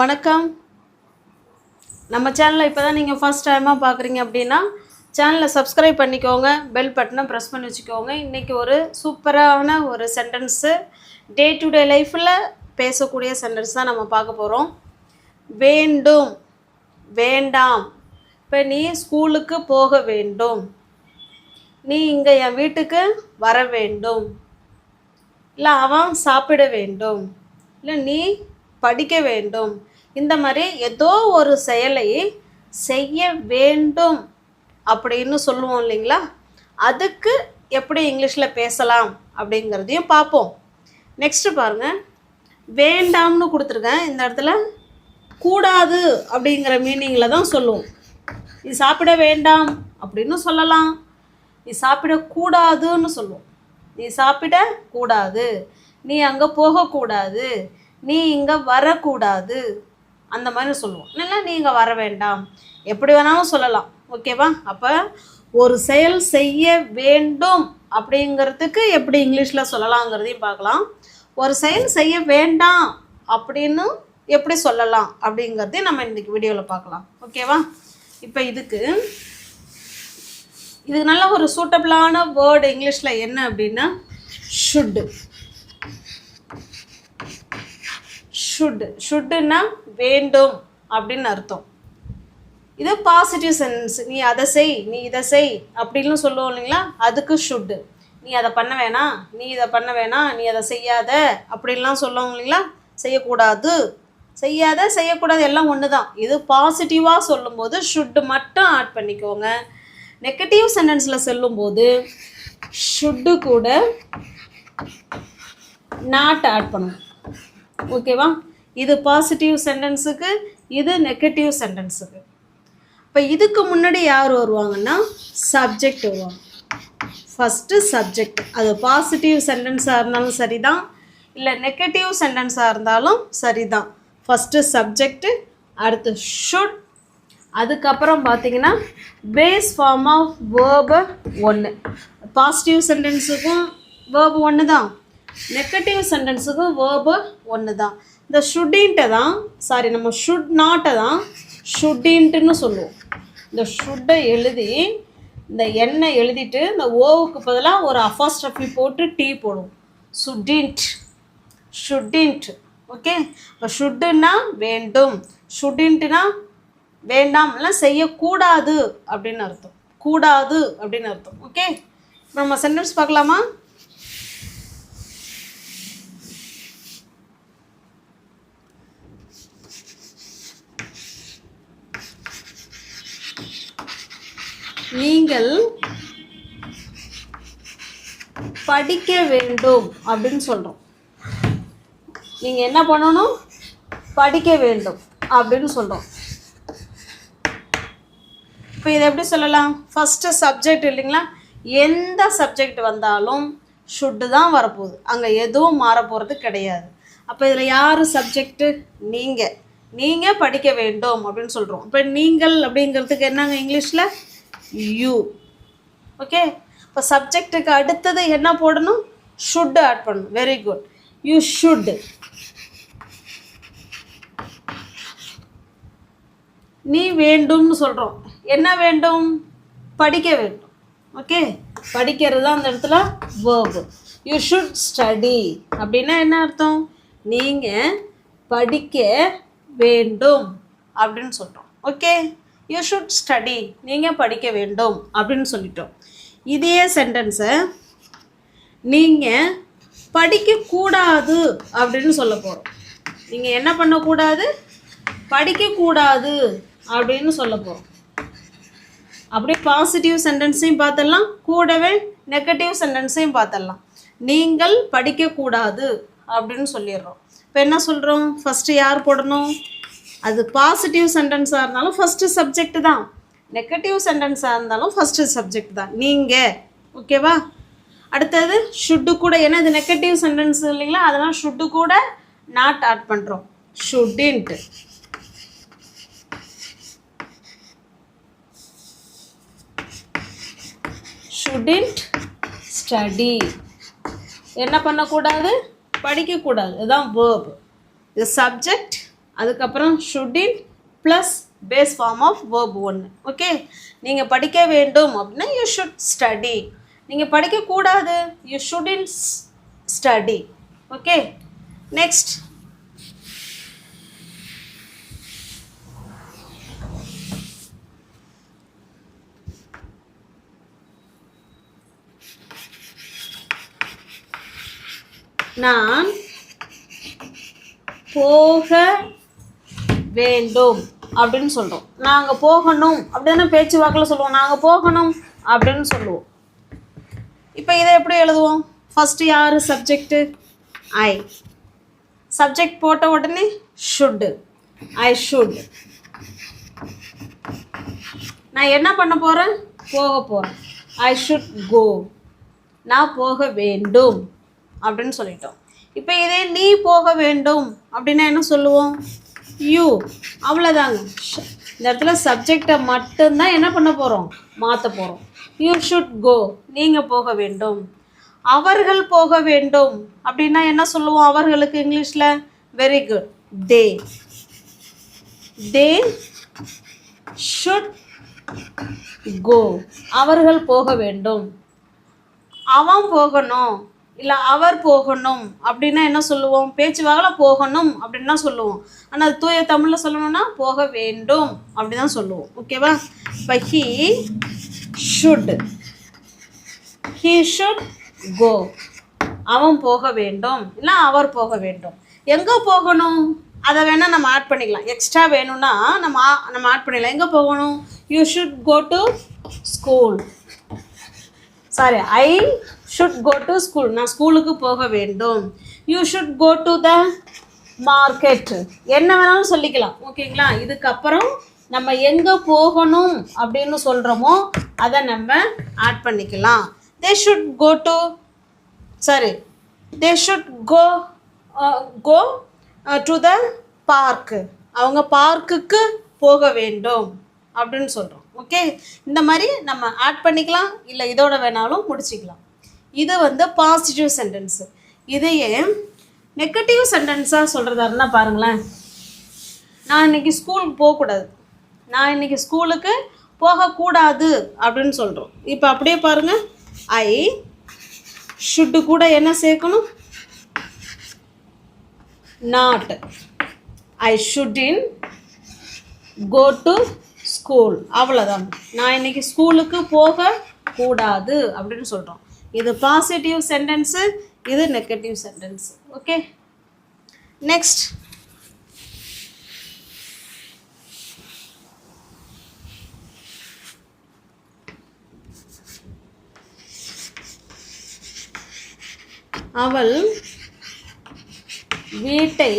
வணக்கம். நம்ம சேனலை இப்போ தான் நீங்கள் ஃபர்ஸ்ட் டைமாக பார்க்குறீங்க அப்படின்னா சேனலை சப்ஸ்கிரைப் பண்ணிக்கோங்க, பெல் பட்டனை ப்ரெஸ் பண்ணி வச்சுக்கோங்க. இன்றைக்கி ஒரு சூப்பரான ஒரு சென்டென்ஸு, டே டு டே லைஃப்பில் பேசக்கூடிய சென்டென்ஸ் தான் நம்ம பார்க்க போகிறோம். வேண்டும், வேண்டாம். இப்போ நீ ஸ்கூலுக்கு போக வேண்டும், நீ இங்கே என் வீட்டுக்கு வர வேண்டும், இல்லை அவன் சாப்பிட வேண்டும், இல்லை நீ படிக்க வேண்டும். இந்த மாதிரி ஏதோ ஒரு செயலை செய்ய வேண்டும் அப்படின்னு சொல்லுவோம் இல்லைங்களா? அதுக்கு எப்படி இங்கிலீஷில் பேசலாம் அப்படிங்கிறதையும் பார்ப்போம். நெக்ஸ்ட்டு பாருங்கள், வேண்டாம்னு கொடுத்துருக்கேன். இந்த இடத்துல கூடாது அப்படிங்கிற மீனிங்கில் தான் சொல்லுவோம். நீ சாப்பிட வேண்டாம் அப்படின்னு சொல்லலாம், நீ சாப்பிடக்கூடாதுன்னு சொல்லுவோம். நீ சாப்பிடக்கூடாது, நீ அங்கே போகக்கூடாது, நீ இங்கே வரக்கூடாது, அந்த மாதிரி சொல்லுவோம். இல்லைன்னா நீ இங்கே வர வேண்டாம், எப்படி வேணாலும் சொல்லலாம். ஓகேவா? அப்போ ஒரு செயல் செய்ய வேண்டும் அப்படிங்கிறதுக்கு எப்படி இங்கிலீஷில் சொல்லலாங்கிறதையும் பார்க்கலாம். ஒரு செயல் செய்ய வேண்டாம் அப்படின்னு எப்படி சொல்லலாம் அப்படிங்கிறதையும் நம்ம இன்றைக்கி வீடியோவில் பார்க்கலாம். ஓகேவா? இப்போ இதுக்கு நல்ல ஒரு சூட்டபிளான வேர்டு இங்கிலீஷில் என்ன அப்படின்னா ஷுட்டு. ஷுட்டுன்னா வேண்டும் அப்படின்னு அர்த்தம். இது பாசிட்டிவ் சென்டென்ஸ். நீ அதை செய், நீ இதை செய் அப்படின்னு சொல்லுவோம் இல்லைங்களா? அதுக்கு ஷுட்டு. நீ அதை பண்ண வேணாம், நீ இதை பண்ண வேணாம், நீ அதை செய்யாத அப்படின்லாம் சொல்லுவோம் இல்லைங்களா? செய்யக்கூடாது, செய்யாத, செய்யக்கூடாது எல்லாம் ஒன்று தான். இது பாசிட்டிவாக சொல்லும்போது ஷுட்டு மட்டும் ஆட் பண்ணிக்கோங்க. நெகட்டிவ் சென்டென்ஸில் சொல்லும்போது ஷுட்டு கூட நாட் ஆட் பண்ணணும். ஓகேவா? இது பாசிட்டிவ் சென்டென்ஸுக்கு, இது நெகட்டிவ் சென்டென்ஸுக்கு. இப்போ இதுக்கு முன்னாடி யார் வருவாங்கன்னா சப்ஜெக்ட் வருவாங்க. First subject. அது பாசிட்டிவ் சென்டென்ஸாக இருந்தாலும் சரி தான், இல்லை நெகட்டிவ் சென்டென்ஸாக இருந்தாலும் சரி தான். ஃபஸ்ட்டு சப்ஜெக்டு, அடுத்து ஷுட், அதுக்கப்புறம் பார்த்தீங்கன்னா பேஸ் ஃபார்ம் ஆஃப் வேர்பு ஒன்று. பாசிட்டிவ் சென்டென்ஸுக்கும் வேர்பு ஒன்று தான், நெகட்டிவ் சென்டென்ஸுக்கும் வேர்பு ஒன்று தான். இந்த ஷுட்டின்ட்டை தான், சாரி நம்ம ஷுட் நாட்டை தான் ஷுட்டின்ட்டுன்னு சொல்லுவோம். இந்த ஷுட்டை எழுதி இந்த எண்ணை எழுதிட்டு இந்த ஓவுக்கு பதிலாக ஒரு அஃபாஸ்ட்ரஃபி போட்டு டீ போடுவோம். ஷுட்டின்ட், ஷுட்டின்ட். ஓகே? இப்போ ஷுட்டுன்னா வேண்டும், ஷுட்டின்ட்டுனா வேண்டாம், இல்லை செய்யக்கூடாது அப்படின்னு அர்த்தம். கூடாது அப்படின்னு அர்த்தம். ஓகே? இப்போ நம்ம சென்டென்ஸ் பார்க்கலாமா? நீங்கள் படிக்க வேண்டும் அப்படின்னு சொல்கிறோம். நீங்கள் என்ன பண்ணணும்? படிக்க வேண்டும் அப்படின்னு சொல்கிறோம். இப்போ இதை எப்படி சொல்லலாம்? ஃபஸ்ட்டு சப்ஜெக்ட் இல்லைங்களா? எந்த சப்ஜெக்ட் வந்தாலும் ஷுட்டு தான் வரப்போகுது, அங்கே எதுவும் மாற போகிறது கிடையாது. அப்போ இதில் யார் சப்ஜெக்டு? நீங்கள் படிக்க வேண்டும் அப்படின்னு சொல்கிறோம். இப்போ நீங்கள் அப்படிங்கிறதுக்கு என்னங்க இங்கிலீஷில்? யூ. ஓகே? இப்போ சப்ஜெக்டுக்கு அடுத்தது என்ன போடணும்? ஷுட் ஆட் பண்ணணும். Very good. You should. நீ வேண்டும்னு சொல்கிறோம். என்ன வேண்டும்? படிக்க வேண்டும். ஓகே? படிக்கிறது தான் அந்த இடத்துல வேர்பு. யூ ஷுட் ஸ்டடி அப்படின்னா என்ன அர்த்தம்? நீங்கள் படிக்க வேண்டும் அப்படின்னு சொல்கிறோம். ஓகே? யூ ஷுட் ஸ்டடி, நீங்கள் படிக்க வேண்டும் அப்படின்னு சொல்லிட்டோம். இதே சென்டென்ஸை நீங்கள் படிக்கக்கூடாது அப்படின்னு சொல்ல போகிறோம். நீங்கள் என்ன பண்ணக்கூடாது? படிக்கக்கூடாது அப்படின்னு சொல்ல போகிறோம். அப்படியே பாசிட்டிவ் சென்டென்ஸையும் பார்த்துடலாம், கூடவே நெகட்டிவ் சென்டென்ஸையும் பார்த்துடலாம். நீங்கள் படிக்கக்கூடாது அப்படின்னு சொல்லிடுறோம். இப்போ என்ன சொல்கிறோம்? ஃபஸ்ட்டு யார் போடணும்? அது பாசிட்டிவ் சென்டென்ஸாக இருந்தாலும் ஃபஸ்ட்டு சப்ஜெக்ட் தான், நெகட்டிவ் சென்டென்ஸாக இருந்தாலும் ஃபஸ்ட்டு சப்ஜெக்ட் தான், நீங்கள். ஓகேவா? அடுத்தது ஷுட்டு கூட, ஏன்னா இது நெகட்டிவ் சென்டென்ஸ் இல்லைங்களா? அதனால் ஷுட்டு கூட நாட் ஆட் பண்ணுறோம். ஷுட்டின்ட். Shouldn't study. என்ன பண்ணக்கூடாது? படிக்கக்கூடாது. இதுதான் வேர்ப். இது சப்ஜெக்ட், அதுக்கப்புறம் shouldn't plus base form of verb 1. Okay, நீங்கள் படிக்க வேண்டும் அப்படின்னா you should study. நீங்கள் படிக்கக்கூடாது you shouldn't study. Okay, next நான் போக வேண்டும் அப்படின்னு சொல்கிறோம். நாங்கள் போகணும் அப்படின்னா பேச்சு வாக்கில் சொல்லுவோம். நாங்கள் போகணும் அப்படின்னு சொல்லுவோம். இப்போ இதை எப்படி எழுதுவோம்? ஃபஸ்ட்டு யார் சப்ஜெக்டு? ஐ. சப்ஜெக்ட் போட்ட உடனே ஷுட்டு. I should. நான் என்ன பண்ண போகிறேன்? போக போகிறேன். I should go. நான் போக வேண்டும் அப்படின்னு சொல்லிட்டோம். இப்போ இதே நீ போக வேண்டும் அப்படின்னா என்ன சொல்லுவோம்? யூ. அவ்வளோதாங்க. இந்த இடத்துல சப்ஜெக்டை மட்டும்தான் என்ன பண்ண போகிறோம்? மாற்ற போகிறோம். You should go. நீங்கள் போக வேண்டும். அவர்கள் போக வேண்டும் அப்படின்னா என்ன சொல்லுவோம் அவர்களுக்கு இங்கிலீஷில்? Very good. They. They should go. அவர்கள் போக வேண்டும். அவன் போகணும் இல்லை அவர் போகணும் அப்படின்னா என்ன சொல்லுவோம்? பேச்சு வாக்கில் போகணும் அப்படின்னு தான் சொல்லுவோம். ஆனால் அது தூய தமிழில் சொல்லணும்னா போக வேண்டும் அப்படி தான் சொல்லுவோம். ஓகேவா? இப்போ he should. He should go. அவன் போக வேண்டும் இல்லை அவர் போக வேண்டும். எங்கே போகணும் அதை வேணால் நம்ம ஆட் பண்ணிக்கலாம். எக்ஸ்ட்ரா வேணும்னா நம்ம ஆட் பண்ணிடலாம். எங்கே போகணும்? You should go to school. Sorry, I should go to school. நான் ஸ்கூலுக்கு போக வேண்டும். You should go to the market. என்ன வேணாலும் சொல்லிக்கலாம். ஓகேங்களா? இதுக்கப்புறம் நம்ம எங்கே போகணும் அப்படின்னு சொல்கிறோமோ அதை நம்ம ஆட் பண்ணிக்கலாம். They should go to they should go to the park. அவங்க பார்க்குக்கு போக வேண்டும் அப்படின்னு சொல்கிறோம். ஓகே, இந்த மாதிரி நம்ம ஆட் பண்ணிக்கலாம், இல்லை இதோட வேணாலும் முடிச்சிக்கலாம். இது பாசிட்டிவ் சென்டென்ஸு. இதையே நெகட்டிவ் சென்டென்ஸாக சொல்கிறதா இருந்தால் பாருங்களேன். நான் இன்றைக்கி ஸ்கூலுக்கு போகக்கூடாது. நான் இன்றைக்கி ஸ்கூலுக்கு போகக்கூடாது அப்படின்னு சொல்கிறோம். இப்போ அப்படியே பாருங்கள். ஐ ஷுட்டு கூட என்ன சேர்க்கணும்? Not. I shouldn't go to school. அவ்வளோதான். நான் இன்றைக்கி ஸ்கூலுக்கு போகக்கூடாது அப்படின்னு சொல்கிறோம். இது பாசிட்டிவ் சென்டென்ஸு, இது நெகட்டிவ் சென்டென்ஸு. ஓகே, நெக்ஸ்ட் அவள் வீட்டை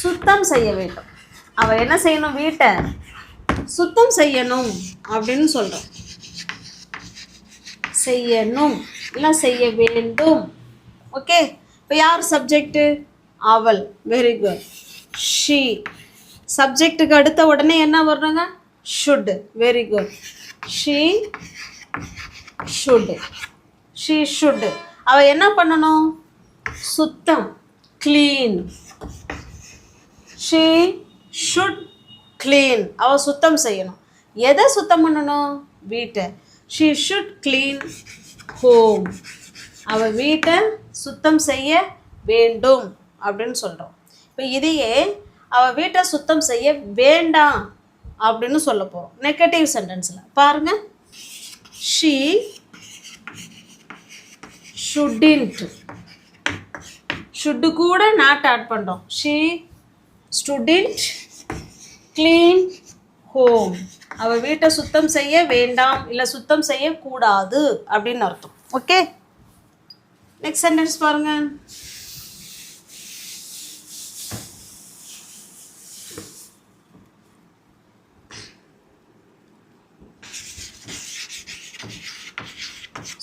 சுத்தம் செய்ய வேண்டும். அவள் என்ன செய்யணும்? வீட்டை சுத்தம் செய்யணும் அப்படின்னு சொல்கிறோம். செய்யணும் இல்லை செய்ய வேண்டும். ஓகே, இப்போ யார் சப்ஜெக்டு? அவள். Very good. ஷீ. சப்ஜெக்டுக்கு அடுத்த உடனே என்ன வர்றாங்க? Should. Very good. She should. She should. அவள் என்ன பண்ணணும்? சுத்தம். க்ளீன். She should clean. அவள் சுத்தம் செய்யணும். எதை சுத்தம் பண்ணணும்? வீட்டை. She should clean home. அவள் வீட்டை சுத்தம் செய்ய வேண்டும் அப்படின்னு சொல்கிறோம். இப்போ இதையே அவள் வீட்டை சுத்தம் செய்ய வேண்டாம் அப்படின்னு சொல்ல போகிறோம் நெகட்டிவ் சென்டென்ஸில். பாருங்கள். She shouldn't. ஷுட்டு கூட நாட் ஆட் பண்ணுறோம். She shouldn't clean home. அவள் வீட்டை சுத்தம் செய்ய வேண்டாம் இல்லை சுத்தம் செய்யக்கூடாது அப்படின்னு அர்த்தம். ஓகே, நெக்ஸ்ட் சென்டென்ஸ் பாருங்க.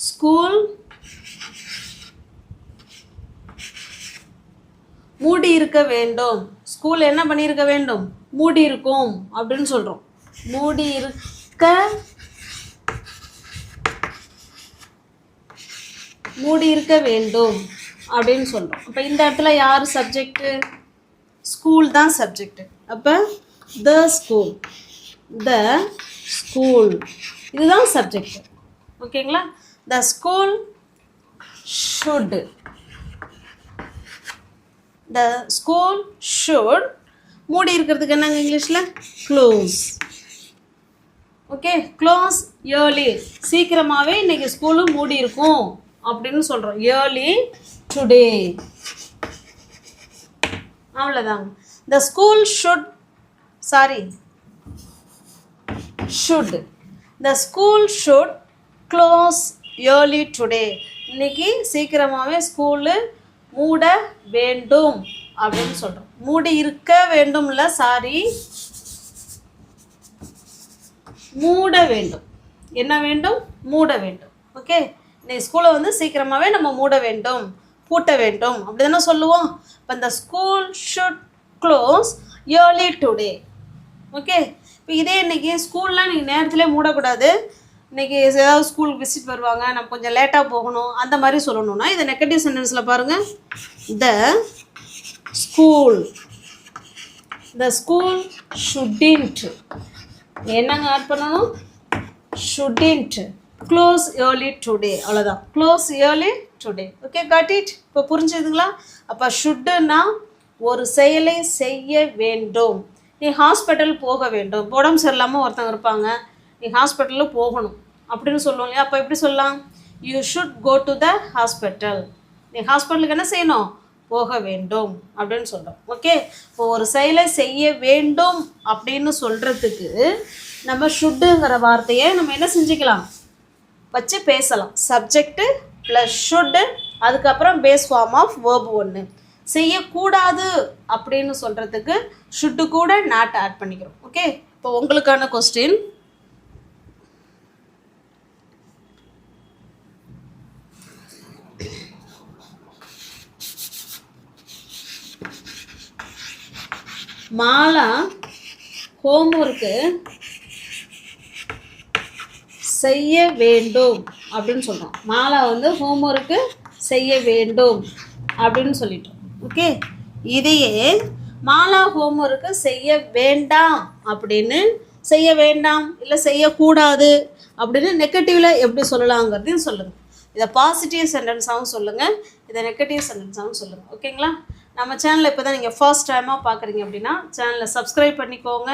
ஸ்கூல் மூடி இருக்க வேண்டும். ஸ்கூல் என்ன பண்ணியிருக்க வேண்டும்? மூடி இருக்கும் அப்படின்னு சொல்கிறோம். மூடி இருக்க வேண்டும் அப்படின்னு சொல்கிறோம். இப்போ இந்த இடத்துல யார் சப்ஜெக்டு? ஸ்கூல் தான் சப்ஜெக்ட். அப்போ த ஸ்கூல், த ஸ்கூல் இதுதான் சப்ஜெக்ட். ஓகேங்களா? The school should, the school should மூடி இருக்கிறதுக்கு என்னங்க இங்கிலீஷில்? க்ளோஸ். ஓகே, க்ளோஸ் ஏர்லி, சீக்கிரமாகவே இன்றைக்கி ஸ்கூலு மூடி இருக்கும் அப்படின்னு சொல்கிறோம். ஏர்லி டுடே, அவ்வளோதாங்க. The school should, sorry should, the school should close early today, இன்னைக்கு சீக்கிரமாகவே ஸ்கூலு மூட வேண்டும் அப்படின்னு சொல்கிறோம். மூடி இருக்க வேண்டும்ல, சாரி, மூட வேண்டும். என்ன வேண்டும்? மூட வேண்டும். ஓகே, இன்னைக்கு ஸ்கூலை வந்து சீக்கிரமாகவே நம்ம மூட வேண்டும், பூட்ட வேண்டும் அப்படி தானே சொல்லுவோம். இப்போ இந்த school should close early today. Okay, இப்போ இதே இன்றைக்கி ஸ்கூல்லாம் நீங்கள் நேரத்திலே மூடக்கூடாது, இன்றைக்கி ஏதாவது ஸ்கூல் விசிட் வருவாங்க, நம்ம கொஞ்சம் லேட்டாக போகணும் அந்த மாதிரி சொல்லணும்னா இதை நெகட்டிவ் சென்டென்ஸில் பாருங்கள். த ஸ்கூல், த ஸ்கூல் ஷுட்டின்ட், என்னங்க ஆட் பண்ணணும்? ஷுட்டின்ட் க்ளோஸ் ஏர்லி டுடே, அவ்வளோதான். Close early today. Okay, got it. இப்போ புரிஞ்சுதுங்களா? அப்போ ஷுட்டுன்னா ஒரு செயலை செய்ய வேண்டும். நீ ஹாஸ்பிட்டல் போக வேண்டும், உடம்பு சரியில்லாமல் ஒருத்தவங்க இருப்பாங்க, நீ ஹாஸ்பிட்டலில் போகணும் அப்படின்னு சொல்லுவோம் இல்லையா? அப்போ எப்படி சொல்லலாம்? You should go to the hospital, நீ ஹாஸ்பிட்டலுக்கு என்ன செய்யணும்? போக வேண்டும் அப்படின்னு சொல்கிறோம். ஓகே, இப்போ ஒரு செயலை செய்ய வேண்டும் அப்படின்னு சொல்கிறதுக்கு நம்ம ஷுட்டுங்கிற வார்த்தையை நம்ம என்ன செஞ்சுக்கலாம்? வச்சு பேசலாம். சப்ஜெக்டு ப்ளஸ் ஷுட்டு, அதுக்கப்புறம் பேஸ் ஃபார்ம் ஆஃப் வேர்பு ஒன்று. செய்யக்கூடாது அப்படின்னு சொல்கிறதுக்கு ஷுட்டு கூட நாட் ஆட் பண்ணிக்கிறோம். ஓகே, இப்போ உங்களுக்கான கொஸ்டின், மாலா ஹோம்ஒர்க்கு செய்ய வேண்டும் அப்படின்னு சொல்கிறோம். மாலா வந்து ஹோம்ஒர்க்கு செய்ய வேண்டும் அப்படின்னு சொல்லிட்டோம். ஓகே, இதையே மாலா ஹோம்ஒர்க்கு செய்ய வேண்டாம் அப்படின்னு, செய்ய வேண்டாம் இல்லை செய்யக்கூடாது அப்படின்னு நெகட்டிவில் எப்படி சொல்லலாங்கிறதையும் சொல்லுங்கள். இதை பாசிட்டிவ் சென்டென்ஸாகவும் சொல்லுங்கள், இதை நெகட்டிவ் சென்டென்ஸாகவும் சொல்லுங்கள். ஓகேங்களா? நம்ம சேனலை இப்போ தான் நீங்கள் ஃபர்ஸ்ட் டைமாக பார்க்குறீங்க அப்படின்னா சேனலை சப்ஸ்கிரைப் பண்ணிக்கோங்க,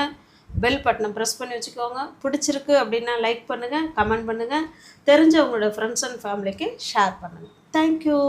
பெல் பட்டனை ப்ரெஸ் பண்ணி வச்சுக்கோங்க. பிடிச்சிருக்கு அப்படின்னா லைக் பண்ணுங்கள், கமெண்ட் பண்ணுங்கள், தெரிஞ்ச உங்களோட ஃப்ரெண்ட்ஸ் அண்ட் ஃபேமிலிக்கு ஷேர் பண்ணுங்கள். தேங்க்யூ.